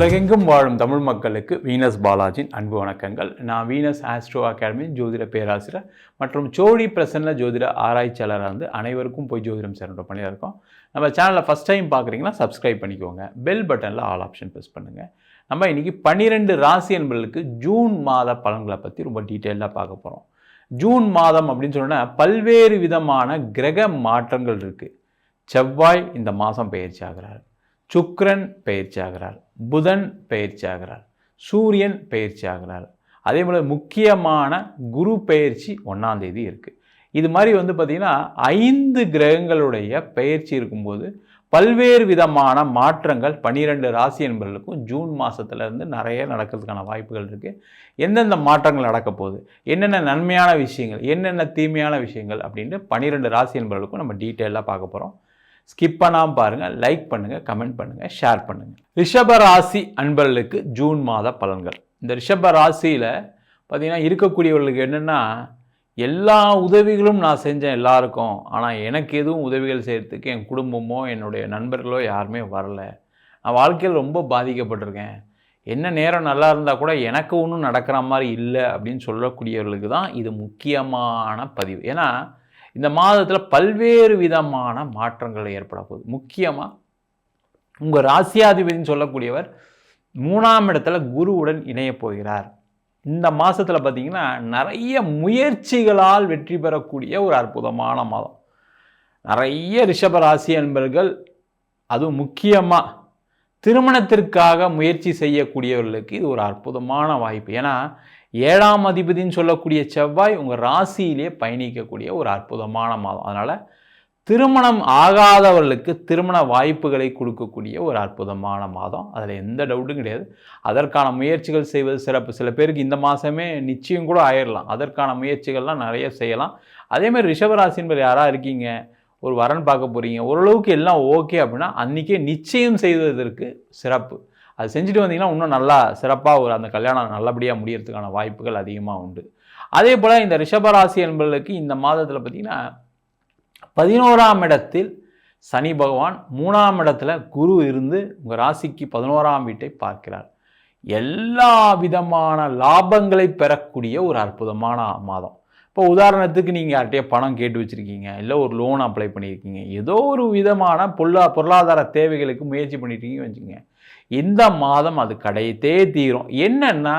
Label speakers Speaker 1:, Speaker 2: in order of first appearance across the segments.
Speaker 1: உலகெங்கும் வாழும் தமிழ் மக்களுக்கு வீனஸ் பாலாஜியின் அன்பு வணக்கங்கள். நான் வீனஸ் ஆஸ்ட்ரோ அகாடமி ஜோதிட பேராசிரியர் மற்றும் சோழி பிரசன்ன ஜோதிட ஆராய்ச்சியாளராக இருந்து அனைவருக்கும் போய் ஜோதிடம் சேனல் பண்ணியிருக்கோம். நம்ம சேனலில் ஃபஸ்ட் டைம் பார்க்குறீங்கன்னா சப்ஸ்கிரைப் பண்ணிக்கோங்க. பெல் பட்டனில் ஆல் ஆப்ஷன் ப்ரெஸ் பண்ணுங்கள். நம்ம இன்றைக்கி 12 ராசி என்பர்களுக்கு ஜூன் மாத பலன்களை பற்றி ரொம்ப டீட்டெயிலாக பார்க்க போகிறோம். ஜூன் மாதம் அப்படின்னு சொன்னால் பல்வேறு விதமான கிரக மாற்றங்கள் இருக்குது. செவ்வாய் இந்த மாதம் பயிற்சி ஆகிறார், சுக்கிரன் பயிற்சி ஆகிறார், புதன் பயிற்சி ஆகிறார், சூரியன் பயிற்சி ஆகிறார். அதே போல் முக்கியமான குரு பயிற்சி 1ஆம் தேதி இருக்குது. இது மாதிரி பார்த்திங்கன்னா 5 கிரகங்களுடைய பயிற்சி இருக்கும்போது பல்வேறு விதமான மாற்றங்கள் 12 ராசி என்பவர்களுக்கும் ஜூன் மாதத்துலேருந்து நிறைய நடக்கிறதுக்கான வாய்ப்புகள் இருக்குது. எந்தெந்த மாற்றங்கள் நடக்க போகுது, என்னென்ன நன்மையான விஷயங்கள், என்னென்ன தீமையான விஷயங்கள் அப்படின்ட்டு 12 ராசி என்பவர்களுக்கும் நம்ம டீட்டெயிலாக பார்க்க போகிறோம். ஸ்கிப் பண்ணாமல் பாருங்கள், லைக் பண்ணுங்கள், கமெண்ட் பண்ணுங்கள், ஷேர் பண்ணுங்கள். ரிஷப ராசி அன்பர்களுக்கு ஜூன் மாத பலன்கள். இந்த ரிஷப ராசியில் பார்த்திங்கன்னா இருக்கக்கூடியவர்களுக்கு என்னென்னா, எல்லா உதவிகளும் நான் செஞ்சேன் எல்லாருக்கும், ஆனால் எனக்கு எதுவும் உதவிகள் செய்கிறதுக்கு என் குடும்பமோ என்னுடைய நண்பர்களோ யாருமே வரலை. நான் வாழ்க்கையில் ரொம்ப பாதிக்கப்பட்டிருக்கேன். என்ன நேரம் நல்லா இருந்தால் கூட எனக்கு ஒன்றும் நடக்கிற மாதிரி இல்லை அப்படின்னு சொல்லக்கூடியவர்களுக்கு தான் இது முக்கியமான பதிவு. ஏன்னா இந்த மாதத்தில் பல்வேறு விதமான மாற்றங்கள் ஏற்பட போகுது. முக்கியமாக உங்கள் ராசியாதிபதினு சொல்லக்கூடியவர் 3ஆம் இடத்துல குருவுடன் இணைய போகிறார். இந்த மாதத்தில் பார்த்திங்கன்னா நிறைய முயற்சிகளால் வெற்றி பெறக்கூடிய ஒரு அற்புதமான மாதம். நிறைய ரிஷபராசி என்பர்கள், அதுவும் முக்கியமாக திருமணத்திற்காக முயற்சி செய்யக்கூடியவர்களுக்கு இது ஒரு அற்புதமான வாய்ப்பு. ஏன்னா 7ஆம் அதிபதினு சொல்லக்கூடிய செவ்வாய் உங்கள் ராசியிலே பயணிக்கக்கூடிய ஒரு அற்புதமான மாதம். அதனால் திருமணம் ஆகாதவர்களுக்கு திருமண வாய்ப்புகளை கொடுக்கக்கூடிய ஒரு அற்புதமான மாதம். அதில் எந்த டவுட்டும் கிடையாது. அதற்கான முயற்சிகள் செய்வது சிறப்பு. சில பேருக்கு இந்த மாதமே நிச்சயம் கூட ஆயிடலாம். அதற்கான முயற்சிகள்லாம் நிறைய செய்யலாம். அதேமாதிரி ரிஷபராசி என்பது யாராக இருக்கீங்க, ஒரு வரன் பார்க்க போகிறீங்க, ஓரளவுக்கு எல்லாம் ஓகே அப்படின்னா அன்றைக்கே நிச்சயம் செய்வதற்கு சிறப்பு. அது செஞ்சுட்டு வந்தீங்கன்னா இன்னும் நல்லா சிறப்பாக அந்த கல்யாணம் நல்லபடியாக முடியறதுக்கான வாய்ப்புகள் அதிகமாக உண்டு. அதே போல் இந்த ரிஷபராசி என்பவர்களுக்கு இந்த மாதத்தில் பார்த்திங்கன்னா 11ஆம் இடத்தில் சனி பகவான், 3ஆம் இடத்துல குரு இருந்து உங்கள் ராசிக்கு 11ஆம் வீட்டை பார்க்கிறார். எல்லா விதமான லாபங்களை பெறக்கூடிய ஒரு அற்புதமான மாதம். இப்போ உதாரணத்துக்கு நீங்கள் யார்கிட்டயே பணம் கேட்டு வச்சுருக்கீங்க, இல்லை ஒரு லோன் அப்ளை பண்ணியிருக்கீங்க, ஏதோ ஒரு விதமான பொருளாதார தேவைகளுக்கு முயற்சி பண்ணியிருக்கீங்கன்னு வச்சுக்கோங்க, இந்த மாதம் அது கிடைத்தே தீரும். என்னென்னா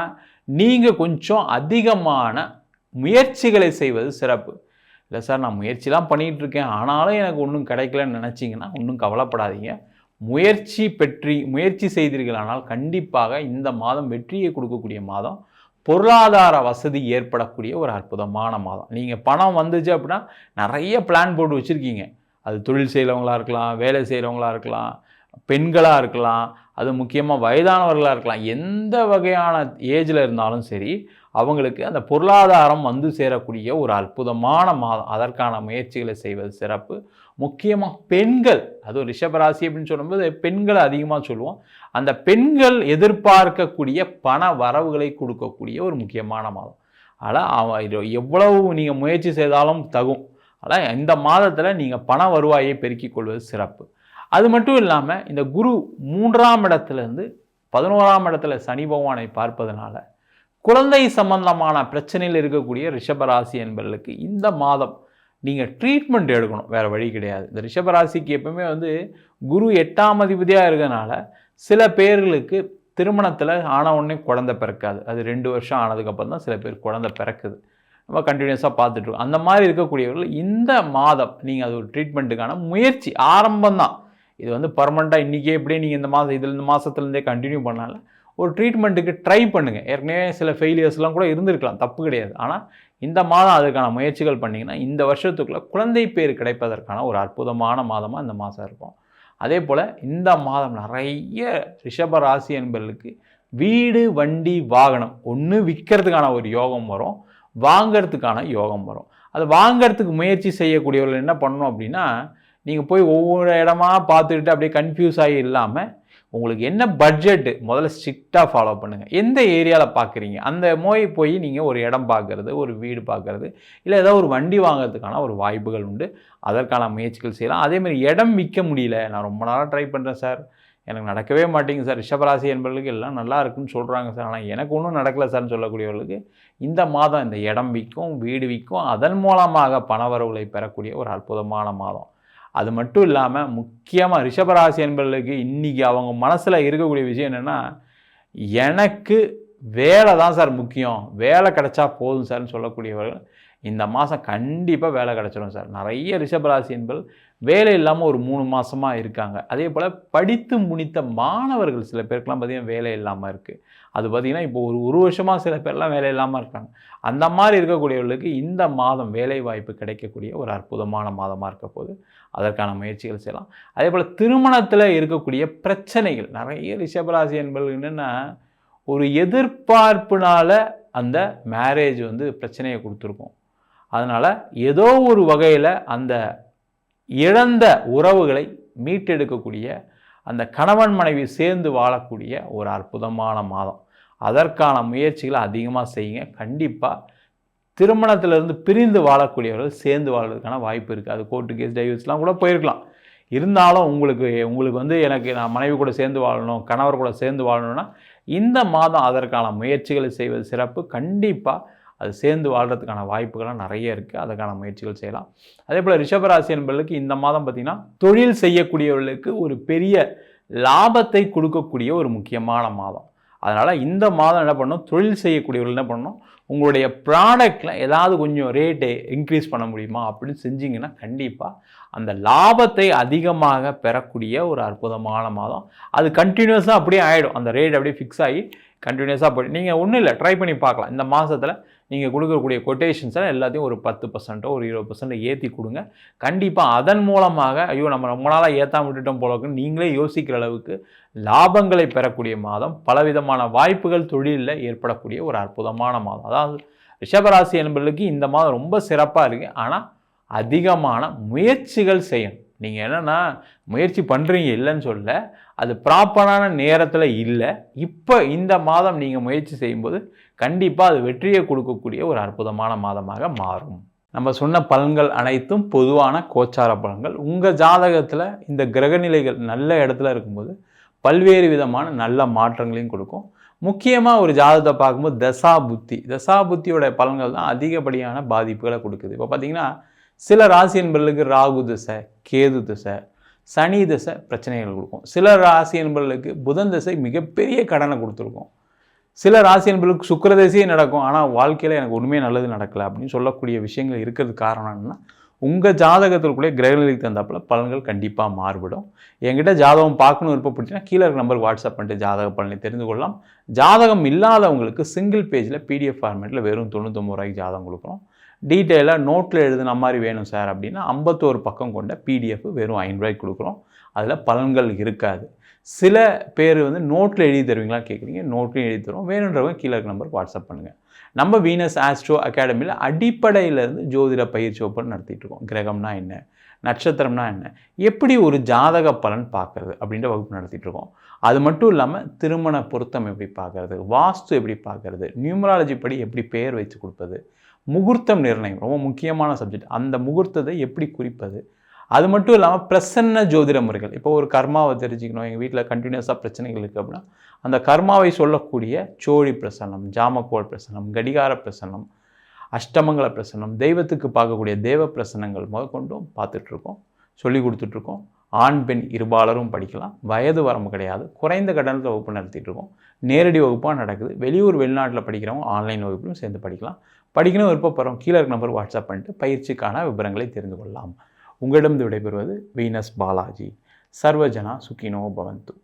Speaker 1: நீங்கள் கொஞ்சம் அதிகமான முயற்சிகளை செய்வது சிறப்பு. இல்லை சார் நான் முயற்சிலாம் பண்ணிகிட்டு இருக்கேன் ஆனாலும் எனக்கு ஒன்றும் கிடைக்கலன்னு நினச்சிங்கன்னா ஒன்றும் கவலைப்படாதீங்க. முயற்சி செய்தீர்களானால் கண்டிப்பாக இந்த மாதம் வெற்றியை கொடுக்கக்கூடிய மாதம். பொருளாதார வசதி ஏற்படக்கூடிய ஒரு அற்புதமான மாதம். நீங்கள் பணம் வந்துச்சு அப்படின்னா நிறைய பிளான் போட்டு வச்சுருக்கீங்க. அது தொழில் செய்கிறவங்களாக இருக்கலாம், வேலை செய்கிறவங்களாக இருக்கலாம், பெண்களாக இருக்கலாம், அது முக்கியமாக வயதானவர்களாக இருக்கலாம். எந்த வகையான ஏஜில் இருந்தாலும் சரி அவங்களுக்கு அந்த பொருளாதாரம் வந்து சேரக்கூடிய ஒரு அற்புதமான மாதம். அதற்கான முயற்சிகளை செய்வது சிறப்பு. முக்கியமாக பெண்கள், அதுவும் ரிஷபராசி அப்படின்னு சொல்லும்போது பெண்களை அதிகமாக சொல்லுவோம். அந்த பெண்கள் எதிர்பார்க்கக்கூடிய பண வரவுகளை கொடுக்கக்கூடிய ஒரு முக்கியமான மாதம். ஆனால் எவ்வளவு நீங்கள் முயற்சி செய்தாலும் தகும். ஆனால் இந்த மாதத்தில் நீங்கள் பண வருவாயை பெருக்கிக் கொள்வது சிறப்பு. அது மட்டும் இல்லாமல் இந்த குரு 3ஆம் இடத்துலேருந்து 11ஆம் இடத்துல சனி பகவானை பார்ப்பதனால குழந்தை சம்பந்தமான பிரச்சனையில் இருக்கக்கூடிய ரிஷபராசி என்பவர்களுக்கு இந்த மாதம் நீங்கள் ட்ரீட்மெண்ட் எடுக்கணும், வேறு வழி கிடையாது. இந்த ரிஷபராசிக்கு எப்பவுமே குரு 8ஆம் அதிபதியாக இருக்கிறதுனால சில பேர்களுக்கு திருமணத்தில் ஆன உடனே குழந்தை பிறக்காது. அது 2 வருஷம் ஆனதுக்கப்புறம் தான் சில பேர் குழந்தை பிறக்குது. நம்ம கண்டினியூஸாக பார்த்துட்ருக்கோம். அந்த மாதிரி இருக்கக்கூடியவர்கள் இந்த மாதம் நீங்கள் அது ஒரு ட்ரீட்மெண்ட்டுக்கான முயற்சி ஆரம்பம்தான். இது பர்மனெண்ட்டாக இன்றைக்கே எப்படியே நீங்கள் இந்த மாதத்துலேருந்தே கண்டினியூ பண்ணால ஒரு ட்ரீட்மெண்ட்டுக்கு ட்ரை பண்ணுங்கள். ஏற்கனவே சில ஃபெயிலியர்ஸ்லாம் கூட இருந்திருக்கலாம், தப்பு கிடையாது. ஆனால் இந்த மாதம் அதுக்கான முயற்சிகள் பண்ணிங்கன்னா இந்த வருஷத்துக்குள்ளே குழந்தை பேர் கிடைப்பதற்கான ஒரு அற்புதமான மாதமாக இந்த மாதம் இருக்கும். அதே போல் இந்த மாதம் நிறைய ரிஷபராசி என்பவர்களுக்கு வீடு, வண்டி, வாகனம் ஒன்று விற்கிறதுக்கான ஒரு யோகம் வரும், வாங்கிறதுக்கான யோகம் வரும். அது வாங்கிறதுக்கு முயற்சி செய்யக்கூடியவர்கள் என்ன பண்ணணும் அப்படின்னா, நீங்கள் போய் ஒவ்வொரு இடமா பார்த்துக்கிட்டு அப்படியே கன்ஃபியூஸ் ஆகி இல்லாமல் உங்களுக்கு என்ன பட்ஜெட்டு முதல்ல ஸ்ட்ரிக்டாக ஃபாலோ பண்ணுங்கள். எந்த ஏரியாவில் பார்க்குறீங்க அந்த போய் நீங்கள் ஒரு இடம் பார்க்குறது, ஒரு வீடு பார்க்குறது, இல்லை ஏதோ ஒரு வண்டி வாங்கிறதுக்கான ஒரு வாய்ப்புகள் உண்டு. அதற்கான முயற்சிகள் செய்யலாம். அதேமாதிரி இடம் விற்க முடியல, நான் ரொம்ப நாளாக ட்ரை பண்ணுறேன் சார், எனக்கு நடக்கவே மாட்டேங்குது சார், ரிஷபராசி என்பவர்களுக்கு எல்லாம் நல்லா இருக்குன்னு சொல்கிறாங்க சார், ஆனால் எனக்கு ஒன்றும் நடக்கலை சார்னு சொல்லக்கூடியவர்களுக்கு இந்த மாதம் இந்த இடம் விற்கும், வீடு விற்கும், அதன் மூலமாக பணவரவுகளை பெறக்கூடிய ஒரு அற்புதமான மாதம். அது மட்டும் இல்லாமல் முக்கியமாக ரிஷபராசி என்பவர்களுக்கு இன்றைக்கி அவங்க மனசில் இருக்கக்கூடிய விஷயம் என்னென்னா, எனக்கு வேலை தான் சார் முக்கியம், வேலை கிடைச்சா போதும் சார்னு சொல்லக்கூடியவர்கள் இந்த மாதம் கண்டிப்பாக வேலை கிடச்சிடும் சார். நிறைய ரிஷபராசி என்பது வேலை இல்லாமல் ஒரு 3 மாதமாக இருக்காங்க. அதே போல் படித்து முடித்த மாணவர்கள் சில பேருக்குலாம் பார்த்திங்கன்னா வேலை இல்லாமல் இருக்குது. அது பார்த்திங்கன்னா இப்போ ஒரு வருஷமாக சில பேர்லாம் வேலை இல்லாமல் இருக்காங்க. அந்த மாதிரி இருக்கக்கூடியவர்களுக்கு இந்த மாதம் வேலை வாய்ப்பு கிடைக்கக்கூடிய ஒரு அற்புதமான மாதமாக இருக்க போது அதற்கான முயற்சிகள் செய்யலாம். அதே போல் திருமணத்தில் இருக்கக்கூடிய பிரச்சனைகள், நிறைய ரிஷபராசி என்பது என்னென்னா, ஒரு எதிர்பார்ப்புனால் அந்த மேரேஜ் பிரச்சனையை கொடுத்துருக்கும். அதனால் ஏதோ ஒரு வகையில் அந்த இழந்த உறவுகளை மீட்டெடுக்கக்கூடிய, அந்த கணவன் மனைவி சேர்ந்து வாழக்கூடிய ஒரு அற்புதமான மாதம். அதற்கான முயற்சிகளை அதிகமாக செய்யுங்க. கண்டிப்பாக திருமணத்திலிருந்து பிரிந்து வாழக்கூடியவர்கள் சேர்ந்து வாழ்வதற்கான வாய்ப்பு இருக்குது. அது கோர்ட்டு கேஸ் டைவர்ஸ்லாம் கூட போயிருக்கலாம். இருந்தாலும் உங்களுக்கு எனக்கு நான் மனைவி கூட சேர்ந்து வாழணும், கணவர் கூட சேர்ந்து வாழணும்னா இந்த மாதம் அதற்கான முயற்சிகளை செய்வது சிறப்பு. கண்டிப்பாக அது சேர்ந்து வாழ்கிறதுக்கான வாய்ப்புகள்லாம் நிறைய இருக்குது. அதற்கான முயற்சிகள் செய்யலாம். அதே போல் ரிஷபராசி என்பவர்களுக்கு இந்த மாதம் பார்த்திங்கன்னா தொழில் செய்யக்கூடியவர்களுக்கு ஒரு பெரிய லாபத்தை கொடுக்கக்கூடிய ஒரு முக்கியமான மாதம். அதனால் இந்த மாதம் என்ன பண்ணணும், தொழில் செய்யக்கூடியவர்கள் என்ன பண்ணணும், உங்களுடைய ப்ராடக்டில் ஏதாவது கொஞ்சம் ரேட்டை இன்க்ரீஸ் பண்ண முடியுமா அப்படின்னு செஞ்சிங்கன்னா கண்டிப்பாக அந்த லாபத்தை அதிகமாக பெறக்கூடிய ஒரு அற்புதமான மாதம். அது கண்டினியூஸாக அப்படியே ஆகிடும். அந்த ரேட் அப்படியே ஃபிக்ஸ் ஆகி கண்டினியூஸாக போய்ட்டு நீங்கள் ஒன்றும் இல்லை, ட்ரை பண்ணி பார்க்கலாம். இந்த மாதத்தில் நீங்கள் கொடுக்கக்கூடிய கொட்டேஷன்ஸை எல்லாத்தையும் ஒரு 10% ஒரு 20% ஏற்றி கொடுங்க. கண்டிப்பாக அதன் மூலமாக ஐயோ நம்ம ரொம்ப நாளாக ஏற்றாம விட்டுட்டோம் போலக்குன்னு நீங்களே யோசிக்கிற அளவுக்கு லாபங்களை பெறக்கூடிய மாதம். பலவிதமான வாய்ப்புகள் தொழிலில் ஏற்படக்கூடிய ஒரு அற்புதமான மாதம். அதாவது ரிஷபராசி என்பவர்களுக்கு இந்த மாதம் ரொம்ப சிறப்பாக இருக்குது. ஆனால் அதிகமான முயற்சிகள் செய்யணும். நீங்கள் என்னென்னா முயற்சி பண்ணுறீங்க இல்லைன்னு சொல்ல, அது ப்ராப்பரான நேரத்தில் இல்லை. இப்போ இந்த மாதம் நீங்கள் முயற்சி செய்யும்போது கண்டிப்பாக அது வெற்றியை கொடுக்கக்கூடிய ஒரு அற்புதமான மாதமாக மாறும். நம்ம சொன்ன பலன்கள் அனைத்தும் பொதுவான கோச்சார பலன்கள். உங்கள் ஜாதகத்தில் இந்த கிரகநிலைகள் நல்ல இடத்துல இருக்கும்போது பல்வேறு விதமான நல்ல மாற்றங்களையும் கொடுக்கும். முக்கியமாக ஒரு ஜாதகத்தை பார்க்கும்போது தசாபுத்தியோட பலன்கள் தான் அதிகப்படியான பாதிப்புகளை கொடுக்குது. இப்போ பார்த்திங்கன்னா சில ராசி என்பவர்களுக்கு ராகு திசை, கேது திசை, சனி திசை பிரச்சனைகள் கொடுக்கும். சில ராசி என்பவர்களுக்கு புதன் திசை மிகப்பெரிய கடனை கொடுத்துருக்கும். சில ராசி என்பவர்களுக்கு சுக்கிர திசையே நடக்கும், ஆனால் வாழ்க்கையில் எனக்கு ஒன்றுமே நல்லது நடக்கலை அப்படின்னு சொல்லக்கூடிய விஷயங்கள் இருக்கிறது. காரணம் என்னன்னா, உங்கள் ஜாதகத்திற்குள்ளே கிரகநிலைக்கு தந்தாப்பில் பலன்கள் கண்டிப்பாக மாறுபடும். என்கிட்ட ஜாதகம் பார்க்கணும் விருப்பப்பட்டீங்கன்னா கீழே இருக்க நம்பருக்கு வாட்ஸ்அப் பண்ணிட்டு ஜாதக பலனை தெரிந்து கொள்ளலாம். ஜாதகம் இல்லாதவங்களுக்கு சிங்கிள் பேஜில் PDF ஃபார்மேட்டில் வெறும் 99 ரூபாய்க்கு ஜாதகம் கொடுக்குறோம். டீட்டெயிலாக நோட்டில் எழுதுன மாதிரி வேணும் சார் அப்படின்னா 51 பக்கம் கொண்ட PDF வெறும் 5 ரூபாய்க்கு கொடுக்குறோம். அதில் பலன்கள் இருக்காது. சில பேர் நோட்டில் எழுதி தருவீங்களா கேட்குறீங்க, நோட்லையும் எழுதி தருவோம். வேணுன்றவங்க கீழே இருக்க நம்பருக்கு வாட்ஸ்அப் பண்ணுங்கள். நம்ம வீனஸ் ஆஸ்ட்ரோ அகாடமியில் அடிப்படையிலேருந்து ஜோதிட பயிற்சி வகுப்பு நடத்திட்டு இருக்கோம். கிரகம்னா என்ன, நட்சத்திரம்னா என்ன, எப்படி ஒரு ஜாதக பலன் பார்க்குறது அப்படின்ற வகுப்பு நடத்திட்டு இருக்கோம். அது மட்டும் இல்லாமல் திருமண பொருத்தம் எப்படி பார்க்குறது, வாஸ்து எப்படி பார்க்குறது, நியூமராலஜி படி எப்படி பெயர் வச்சு கொடுப்பது, முகூர்த்தம் நிர்ணயம் ரொம்ப முக்கியமான சப்ஜெக்ட், அந்த முகூர்த்தத்தை எப்படி குறிப்பது, அது மட்டும் இல்லாமல் பிரசன்ன ஜோதிட முறைகள். இப்போ ஒரு கர்மாவை தெரிஞ்சுக்கணும், எங்கள் வீட்டில் கண்டினியூஸாக பிரச்சனைகள் இருக்குது அப்படின்னா அந்த கர்மாவை சொல்லக்கூடிய சோழி பிரசன்னம், ஜாமக்கோள் பிரசன்னம், கடிகார பிரசன்னம், அஷ்டமங்கல பிரசன்னம், தெய்வத்துக்கு பார்க்கக்கூடிய தேவ பிரசன்னங்கள் முதற்கொண்டும் பார்த்துட்ருக்கோம், சொல்லி கொடுத்துட்ருக்கோம். ஆண் பெண் இருபாலரும் படிக்கலாம். வயது வரம்பு கிடையாது. குறைந்த கட்டணத்தில் வகுப்பு நடத்திட்டுருக்கோம். நேரடி வகுப்பாக நடக்குது. வெளியூர் வெளிநாட்டில் படிக்கிறவங்க ஆன்லைன் வகுப்பிலும் சேர்ந்து படிக்கலாம். படிக்கணும் விருப்பப்படுறோம் கீழே இருக்க நம்பருக்கு வாட்ஸ்அப் பண்ணிட்டு பயிற்சிக்கான விவரங்களை தெரிந்து கொள்ளலாம். உங்களிடம் விடைபெறுவது வீனஸ் பாலாஜி. சர்வஜனா சுகினோ பவந்து.